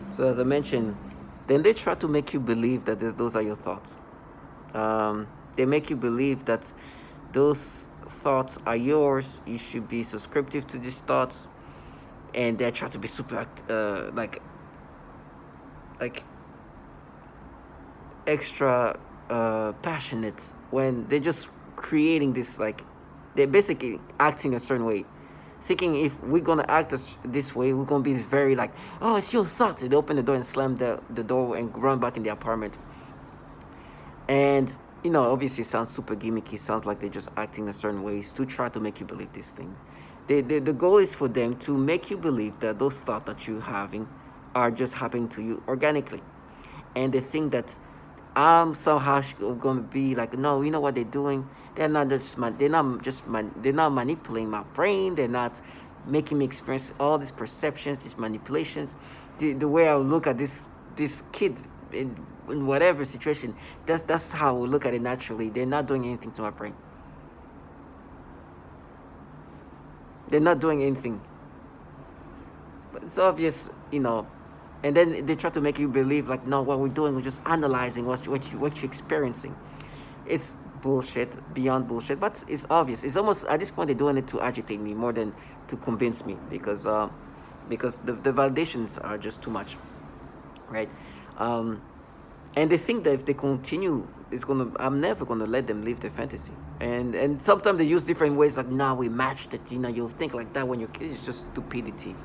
So as I mentioned, then they try to make you believe that those are your thoughts. They make you believe that those thoughts are yours. You should be subscriptive to these thoughts, and they try to be super like extra passionate when they're just creating this, like they're basically acting a certain way, thinking if we're gonna act this way, we're gonna be very like, oh, it's your thoughts. They open the door and slam the door and run back in the apartment. And obviously it sounds super gimmicky, sounds like they're just acting a certain ways to try to make you believe this thing. The goal is for them to make you believe that those thoughts that you're having are just happening to you organically. And they think that I'm somehow going to be like, no, you know what they're doing? They're not manipulating my brain. They're not making me experience all these perceptions, these manipulations. The way I look at this kid in whatever situation, that's how we look at it naturally. They're not doing anything to my brain. They're not doing anything. But it's obvious, and then they try to make you believe like, no, what we're doing, we're just analyzing what you're experiencing. It's bullshit, beyond bullshit, but it's obvious. It's almost at this point they're doing it to agitate me more than to convince me, because the validations are just too much, right? um, and they think that if they continue, I'm never gonna let them live their fantasy. And sometimes they use different ways, like, now we matched it. You'll think like that when you're kids. It's just stupidity.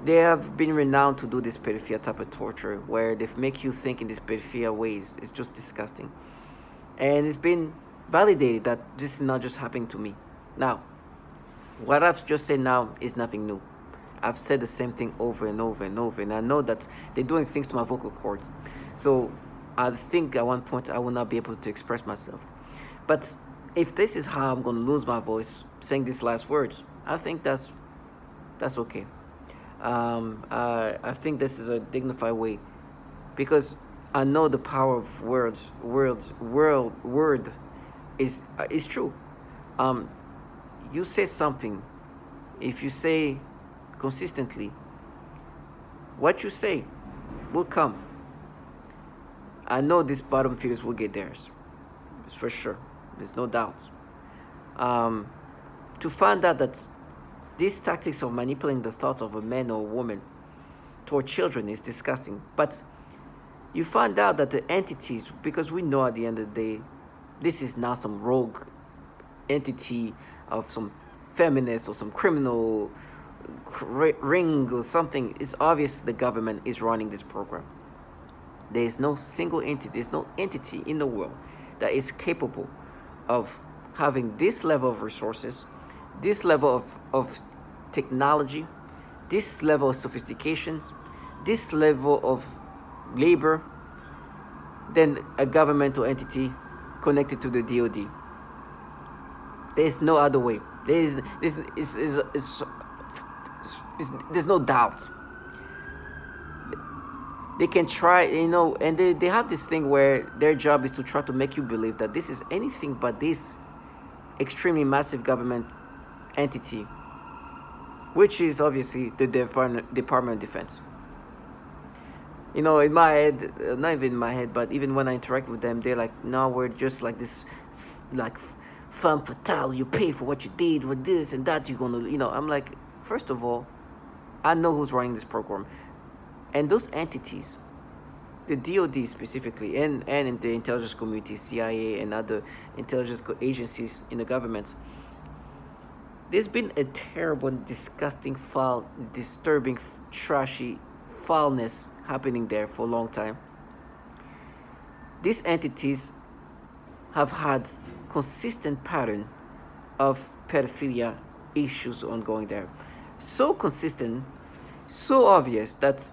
They have been renowned to do this pedophilia type of torture where they make you think in these pedophilia ways. It's just disgusting. And it's been validated that this is not just happening to me. Now, what I've just said now is nothing new. I've said the same thing over and over and over, and I know that they're doing things to my vocal cords. So I think at one point I will not be able to express myself. But if this is how I'm going to lose my voice saying these last words, I think that's okay. I think this is a dignified way, because I know the power of words. Word is true. Um, you say something, if you say consistently, what you say will come. I know these bottom feeders will get theirs. It's for sure. There's no doubt. Um, to find out that these tactics of manipulating the thoughts of a man or a woman toward children is disgusting. But you find out that the entities, because we know at the end of the day, this is not some rogue entity of some feminist or some criminal ring or something. It's obvious the government is running this program. There is no single entity, there's no entity in the world that is capable of having this level of resources, this level of technology, this level of sophistication, this level of labor than a governmental entity connected to the DoD. There's no other way. There's no doubt. They can try, and they have this thing where their job is to try to make you believe that this is anything but this extremely massive government entity, which is obviously the Department of Defense. In my head, not even in my head, but even when I interact with them, they're like, no, we're just like this, like, femme fatale. You pay for what you did with this and that. You're gonna, I'm like, first of all, I know who's running this program. And those entities, the DoD specifically, and in the intelligence community, CIA and other intelligence agencies in the government, there's been a terrible, disgusting, foul, disturbing, trashy foulness happening there for a long time. These entities have had consistent pattern of pedophilia issues ongoing there. So consistent, so obvious that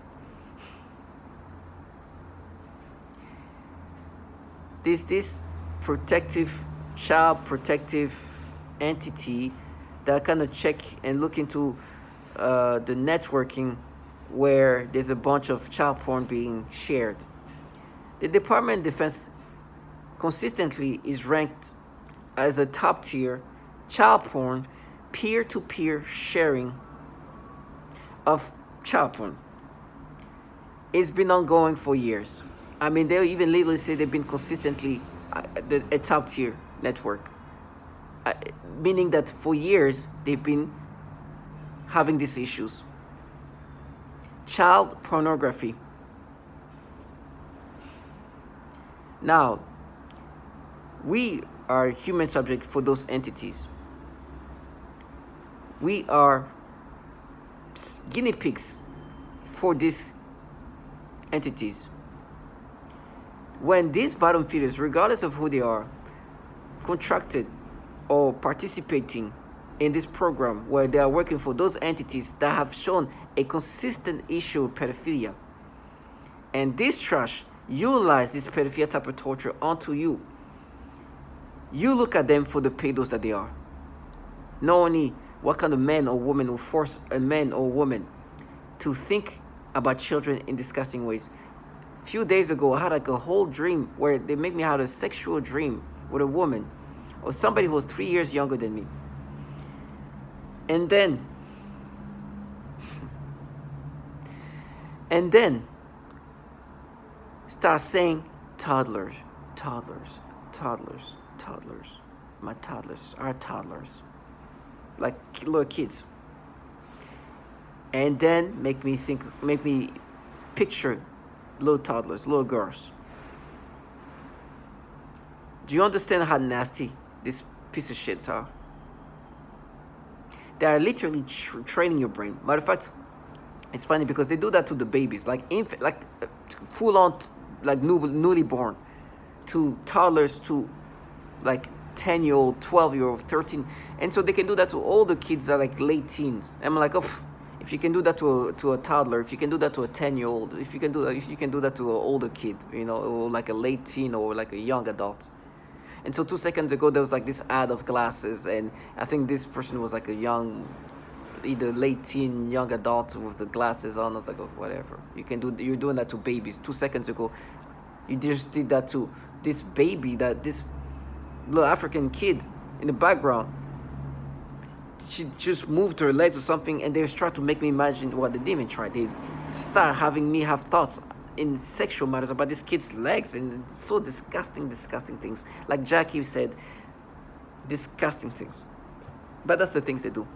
this child protective entity that kind of check and look into the networking where there's a bunch of child porn being shared. The Department of Defense consistently is ranked as a top tier child porn peer-to-peer sharing of child porn. It's been ongoing for years. I mean, they even literally say they've been consistently a top tier network, uh, meaning that for years they've been having these issues. Child pornography. Now, we are human subject for those entities. We are guinea pigs for these entities. When these bottom feeders, regardless of who they are, contracted or participating in this program where they are working for those entities that have shown a consistent issue of pedophilia, and this trash utilize this pedophilia type of torture onto you, you look at them for the pedos that they are. Not only what kind of man or woman will force a man or woman to think about children in disgusting ways. A few days ago, I had like a whole dream where they make me have a sexual dream with a woman or somebody who was 3 years younger than me. And then start saying toddlers, toddlers, toddlers, toddlers. My toddlers are toddlers, like little kids. And then make me picture little toddlers, little girls. Do you understand how nasty this piece of shits are? They are literally training your brain. Matter of fact, it's funny because they do that to the babies, like full on, like newly born, to toddlers, to like 10-year-old, 12-year-old, 13, and so they can do that to all the kids that are like late teens. I'm like, oh, if you can do that to a toddler, if you can do that to a 10-year-old, if you can do that to an older kid, or like a late teen or like a young adult. And so 2 seconds ago, there was like this ad of glasses, and I think this person was like a young, either late teen, young adult with the glasses on. I was like, oh, whatever. You're doing that to babies. 2 seconds ago, you just did that to this baby, this little African kid in the background. She just moved her legs or something, and they start to make me imagine what they didn't even try. They start having me have thoughts in sexual matters about this kid's legs, and it's so disgusting things. Like Jackie said, disgusting things. But that's the things they do.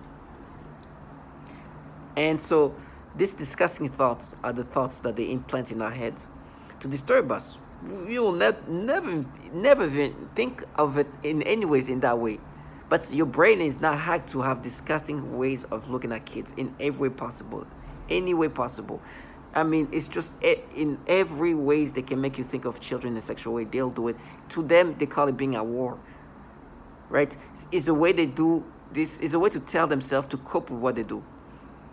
And so these disgusting thoughts are the thoughts that they implant in our heads to disturb us. We will never even think of it in any ways in that way. But your brain is not hacked to have disgusting ways of looking at kids in every way possible. Any way possible. I mean, it's just in every ways they can make you think of children in a sexual way, they'll do it. To them, they call it being at war. Right? It's a way they do this, is a way to tell themselves to cope with what they do.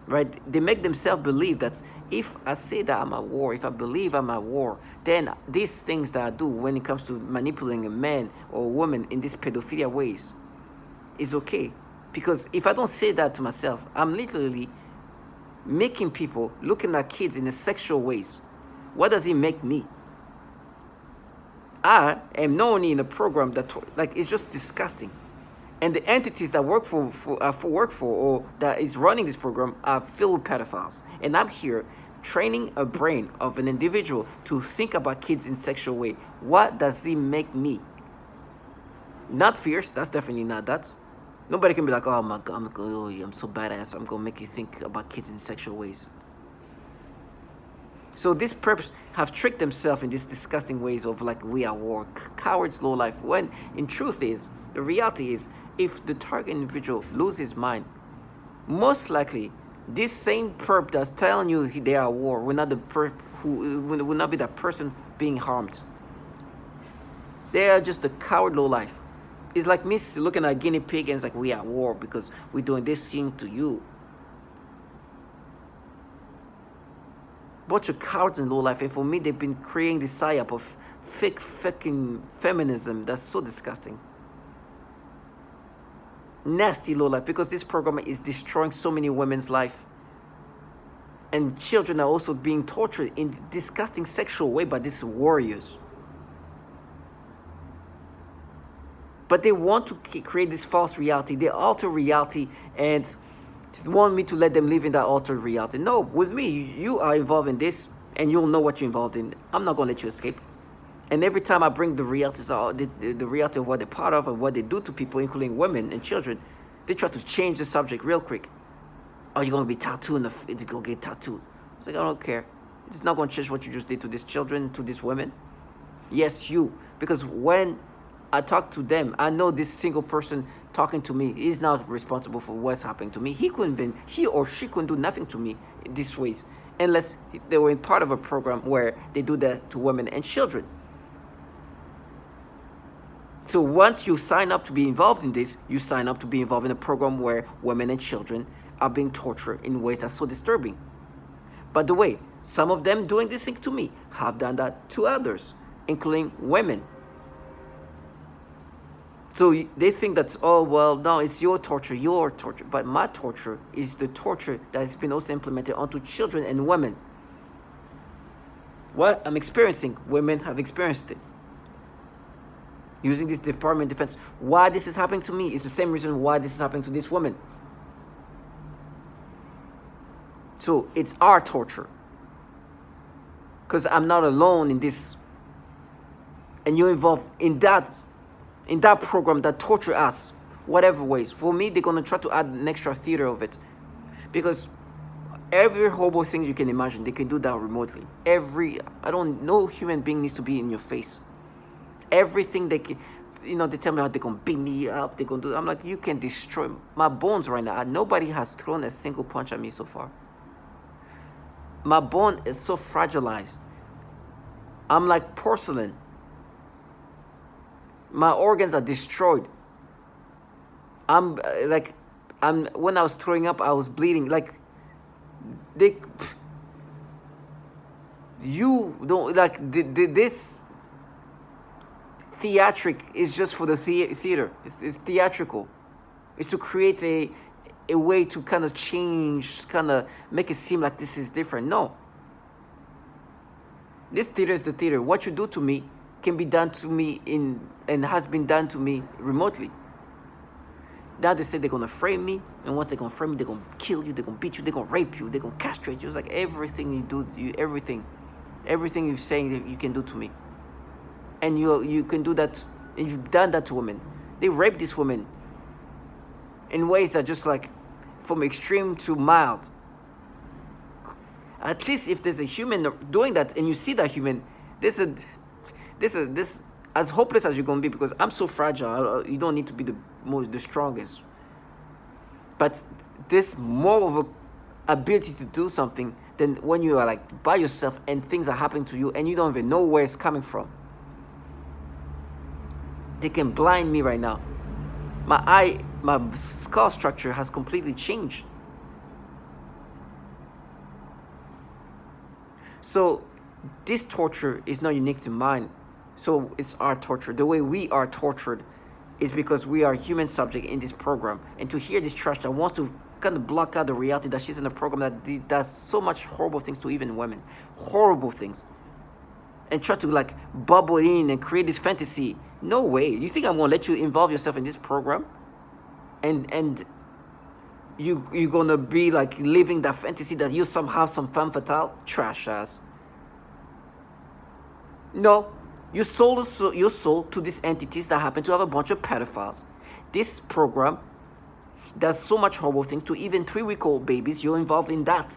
Right? They make themselves believe that if I say that I'm at war, if I believe I'm at war, then these things that I do when it comes to manipulating a man or a woman in these pedophilia ways is okay. Because if I don't say that to myself, I'm literally making people looking at kids in the sexual ways. What does it make me? I am not only in a program that, like, it's just disgusting. And the entities that work for or that is running this program are filled with pedophiles. And I'm here training a brain of an individual to think about kids in sexual way. What does it make me? Not fierce. That's definitely not that. Nobody can be like, oh my God, I'm so badass. I'm going to make you think about kids in sexual ways. So these perps have tricked themselves in these disgusting ways of like, we are war, cowards, low life. When in truth is, the reality is, if the target individual loses his mind, most likely this same perp that's telling you they are at war will not will not be the person being harmed. They are just a coward low life. It's like me looking at a guinea pig and it's like, we are at war because we're doing this thing to you. Bunch of cowards in low life. And for me, they've been creating this psyop of fake fucking feminism that's so disgusting. Nasty low life, because this program is destroying so many women's life. And children are also being tortured in disgusting sexual way by these warriors. But they want to create this false reality. They alter reality and want me to let them live in that altered reality. No, with me, you are involved in this, and you'll know what you're involved in. I'm not gonna let you escape. And every time I bring the realities, the reality of what they're part of and what they do to people, including women and children, they try to change the subject real quick. Oh, you're gonna be tattooed, you're gonna get tattooed. It's like, I don't care. It's not gonna change what you just did to these children, to these women. Yes, you. Because when I talk to them, I know this single person talking to me is not responsible for what's happening to me. He or she couldn't do nothing to me this way, unless they were in part of a program where they do that to women and children. So once you sign up to be involved in this, you sign up to be involved in a program where women and children are being tortured in ways that's so disturbing. By the way, some of them doing this thing to me have done that to others, including women. So they think that's, oh, well, no, it's your torture. But my torture is the torture that has been also implemented onto children and women. What I'm experiencing, women have experienced it. Using this Department of Defense. Why this is happening to me is the same reason why this is happening to this woman. So it's our torture. Because I'm not alone in this. And you're involved in that program that torture us, whatever ways. For me, they're going to try to add an extra theater of it. Because every horrible thing you can imagine, they can do that remotely. No human being needs to be in your face. Everything they can, they tell me how they're going to beat me up, they're going to do. I'm like, you can destroy my bones right now. Nobody has thrown a single punch at me so far. My bone is so fragilized. I'm like porcelain. My organs are destroyed. When I was throwing up, I was bleeding. This theatric is just for the theater. It's theatrical. It's to create a way to kind of change, kind of make it seem like this is different. No. This theater is the theater. What you do to me can be done to me and has been done to me remotely. Now they say they're gonna frame me, and once they're gonna frame me, they're gonna kill you, they're gonna beat you, they're gonna rape you, they're gonna castrate you. It's like everything you do, everything you're saying that you can do to me. And you can do that, and you've done that to women. They rape these women in ways that just like from extreme to mild. At least if there's a human doing that and you see that human, this as hopeless as you're gonna be, because I'm so fragile. You don't need to be the strongest, but this more of a ability to do something than when you are like by yourself and things are happening to you and you don't even know where it's coming from. They can blind me right now. My skull structure has completely changed. So this torture is not unique to mine. So it's our torture. The way we are tortured is because we are human subject in this program. And to hear this trash that wants to kind of block out the reality that she's in a program that does so much horrible things to even women. Horrible things. And try to like bubble in and create this fantasy. No way. You think I'm going to let you involve yourself in this program? And you're going to be like living that fantasy that you somehow have some femme fatale? Trash ass. No. You sold your soul to these entities that happen to have a bunch of pedophiles. This program does so much horrible things to even 3-week-old babies. You're involved in that.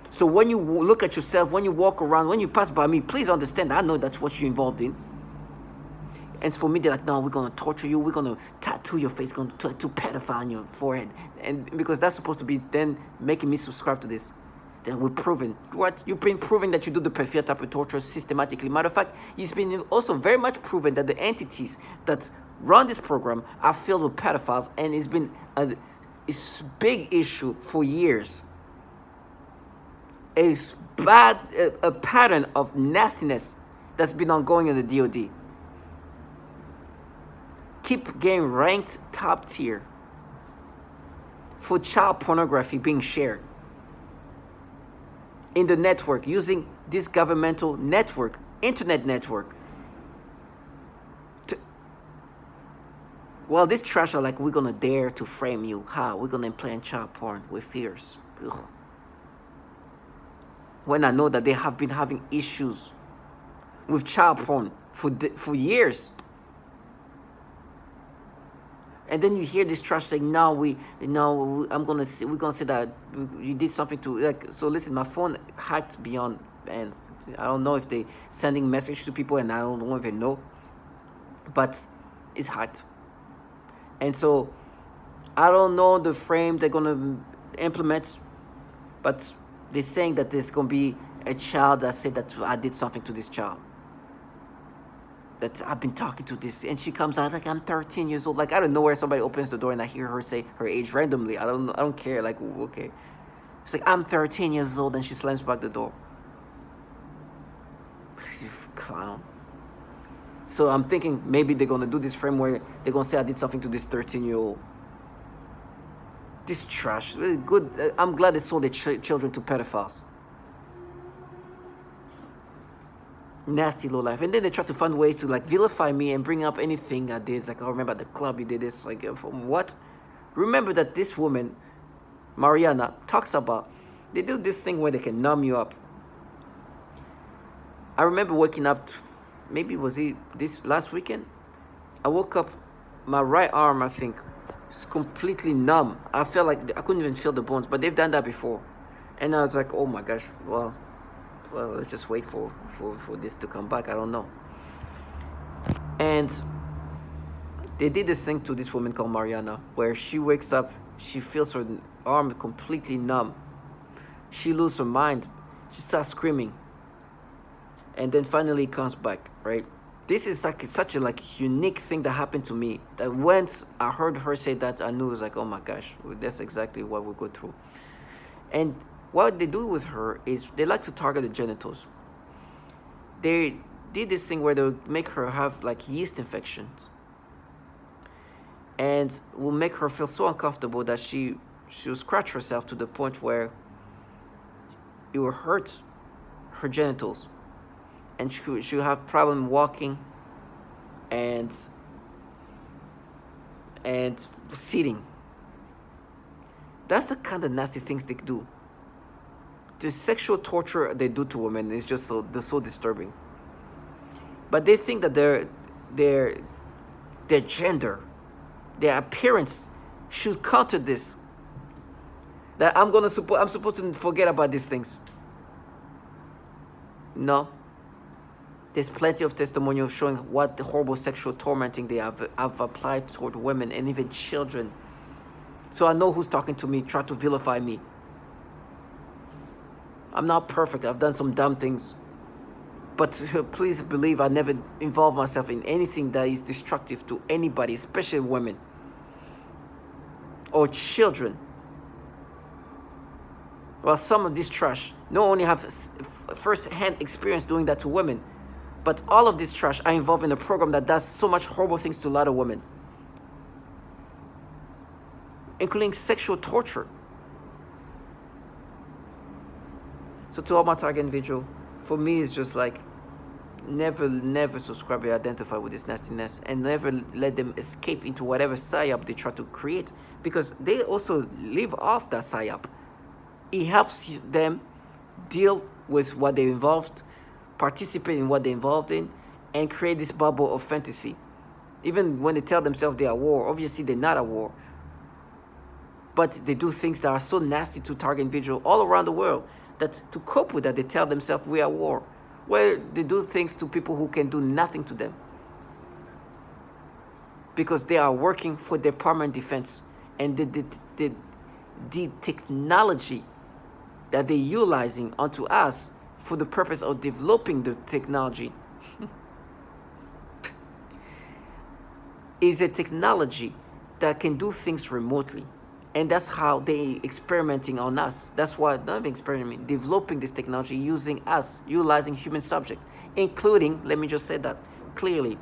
So when you look at yourself, when you walk around, when you pass by me, please understand, I know that's what you're involved in. And for me, they're like, no, we're going to torture you. We're going to tattoo your face, going to tattoo pedophile on your forehead. And because that's supposed to be then making me subscribe to this. Then we're proven. What? You've been proven that you do the pedophilia type of torture systematically. Matter of fact, it's been also very much proven that the entities that run this program are filled with pedophiles. And it's been a big issue for years. A pattern of nastiness that's been ongoing in the DOD. Keep getting ranked top tier for child pornography being shared in the network using this governmental network, internet network. Well, this trash are like, we're gonna dare to frame you. How? We're gonna implant child porn with fears. Ugh. when I know that they have been having issues with child porn for years. And then you hear this trash saying, "No, I'm gonna see, we're gonna say that you did something to like." So listen, my phone hacked beyond, and I don't know if they sending message to people, and I don't even know, but it's hacked. And so I don't know the frame they're gonna implement, but they're saying that there's gonna be a child that said that I did something to this child. That I've been talking to this, and she comes out like, I'm 13 years old. Like, I don't know where somebody opens the door and I hear her say her age randomly. I don't care. Like, okay, it's like, I'm 13 years old, and she slams back the door. You clown. So I'm thinking maybe they're gonna do this frame where they're gonna say I did something to this 13-year-old. This trash. Really good. I'm glad they sold their children to pedophiles. Nasty low life. And then they try to find ways to like vilify me and bring up anything I did. It's like, oh, remember at the club you did this. Like, what? Remember that this woman, Mariana, talks about, they do this thing where they can numb you up. I remember waking up, maybe was it this last weekend? I woke up, my right arm, I think, is completely numb. I felt like I couldn't even feel the bones, but they've done that before. And I was like, oh my gosh, well, let's just wait for this to come back. I don't know. And they did this thing to this woman called Mariana, where she wakes up, she feels her arm completely numb. She loses her mind. She starts screaming. And then finally it comes back, right? This is like such a like unique thing that happened to me, that once I heard her say that, I knew it was like, oh my gosh, that's exactly what we go through. And what they do with her is they like to target the genitals. They did this thing where they make her have like yeast infections, and will make her feel so uncomfortable that she will scratch herself to the point where it will hurt her genitals, and she'll have problem walking and sitting. That's the kind of nasty things they do. The sexual torture they do to women is just so disturbing. But they think that their gender, their appearance should counter this. That I'm supposed to forget about these things. No. There's plenty of testimonials showing what the horrible sexual tormenting they have applied toward women and even children. So I know who's talking to me, try to vilify me. I'm not perfect. I've done some dumb things. But please believe I never involve myself in anything that is destructive to anybody, especially women or children. Well, some of this trash not only have first-hand experience doing that to women, but all of this trash are involved in a program that does so much horrible things to a lot of women, including sexual torture. So to all my target individual, for me, it's just like, never subscribe or identify with this nastiness, and never let them escape into whatever psyop they try to create, because they also live off that psyop. It helps them deal with what they're involved, participate in what they're involved in, and create this bubble of fantasy. Even when they tell themselves they are at war, obviously they're not at war. But they do things that are so nasty to target individuals all around the world, that to cope with that, they tell themselves we are at war, where they do things to people who can do nothing to them, because they are working for their permanent defense. And the technology that they're utilizing onto us for the purpose of developing the technology is a technology that can do things remotely. And that's how they experimenting on us. That's why, not even experimenting, developing this technology using us, utilizing human subjects, including, let me just say that clearly,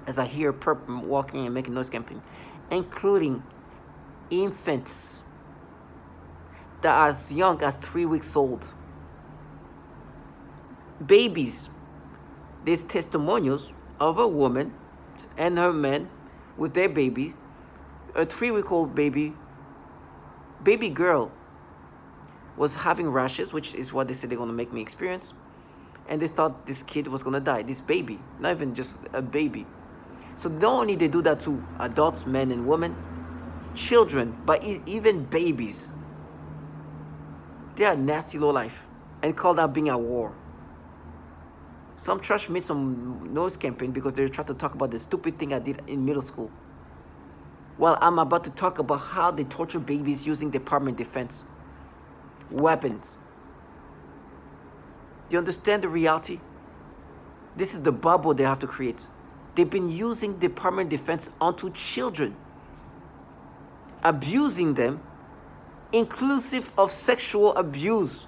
as I hear walking and making noise camping, including infants that are as young as 3 weeks old. Babies. There's testimonials of a woman and her man with their baby, a 3-week-old baby girl, was having rashes, which is what they said they're going to make me experience. And they thought this kid was going to die, this baby, not even just a baby. So not only they do that to adults, men and women, children, but even babies. They are nasty low life and call that being at war. Some trash made some noise campaign because they tried to talk about the stupid thing I did in middle school. Well, I'm about to talk about how they torture babies using Department of Defense weapons. Do you understand the reality? This is the bubble they have to create. They've been using Department of Defense onto children, abusing them, inclusive of sexual abuse,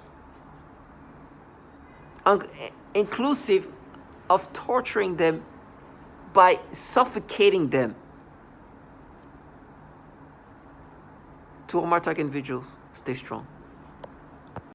inclusive of torturing them by suffocating them. To all my target individuals, stay strong.